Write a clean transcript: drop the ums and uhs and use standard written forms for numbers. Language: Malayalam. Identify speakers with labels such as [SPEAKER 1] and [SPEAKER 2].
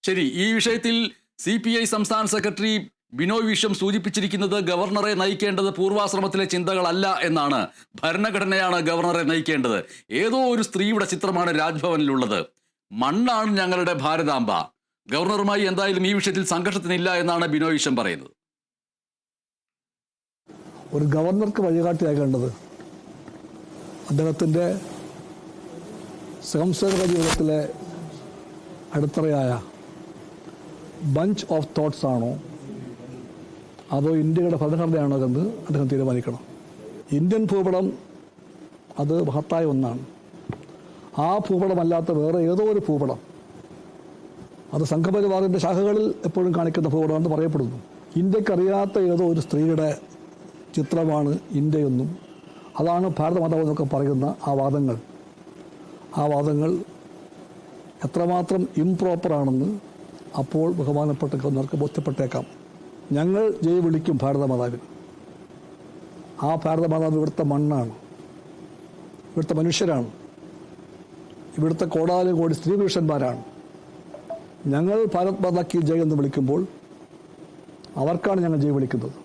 [SPEAKER 1] ശരി, ഈ വിഷയത്തിൽ CPI സംസ്ഥാന സെക്രട്ടറി ബിനോയ് വിശ്വം സൂചിപ്പിച്ചിരിക്കുന്നത് ഗവർണറെ നയിക്കേണ്ടത് പൂർവാശ്രമത്തിലെ ചിന്തകളല്ല എന്നാണ്. ഭരണഘടനയാണ് ഗവർണറെ നയിക്കേണ്ടത്. ഏതോ ഒരു സ്ത്രീയുടെ ചിത്രമാണ് രാജ്ഭവനിലുള്ളത്. മണ്ണാണ് ഞങ്ങളുടെ ഭാരതാംബ. ഗവർണറുമായി എന്തായാലും ഈ വിഷയത്തിൽ സംഘർഷത്തിനില്ല എന്നാണ് ബിനോയ് വിശ്വം പറയുന്നത്.
[SPEAKER 2] ഒരു ഗവർണർക്ക് വഴികാട്ടിയാകേണ്ടത് അദ്ദേഹത്തിൻ്റെ സാംസ്കാരിക ജീവിതത്തിലെ അടിത്തറയായ ബഞ്ച് ഓഫ് തോട്ട്സ് ആണോ അതോ ഇന്ത്യയുടെ ഭരണഘടനയാണോ എന്ന് അദ്ദേഹം തീരുമാനിക്കണം. ഇന്ത്യൻ ഭൂപടം അത് മഹത്തായ ഒന്നാണ്. ആ ഭൂപടമല്ലാത്ത വേറെ ഏതോ ഒരു ഭൂപടം, അത് സംഘപരിവാറിൻ്റെ ശാഖകളിൽ എപ്പോഴും കാണിക്കുന്ന ഭൂപടമാണെന്ന് പറയപ്പെടുന്നു. ഇന്ത്യക്കറിയാത്ത ഏതോ ഒരു സ്ത്രീയുടെ ചിത്രമാണ് ഇന്ത്യയെന്നും അതാണ് ഭാരതമാതാവ് എന്നൊക്കെ പറയുന്ന ആ വാദങ്ങൾ എത്രമാത്രം ഇംപ്രോപ്പറാണെന്ന് അപ്പോൾ ബഹുമാനപ്പെട്ട ഗവർണർക്ക് ബോധ്യപ്പെട്ടേക്കാം. ഞങ്ങൾ ജയ് വിളിക്കും ഭാരതമാതാവിന്. ആ ഭാരതമാതാവ് ഇവിടുത്തെ മണ്ണാണ്, ഇവിടുത്തെ മനുഷ്യരാണ്, ഇവിടുത്തെ കോടാനുകോടി സ്ത്രീ പുരുഷന്മാരാണ്. ഞങ്ങൾ ഭാരത് മാതാ കി ജയ് എന്ന് വിളിക്കുമ്പോൾ അവർക്കാണ് ഞങ്ങൾ ജയ് വിളിക്കുന്നത്.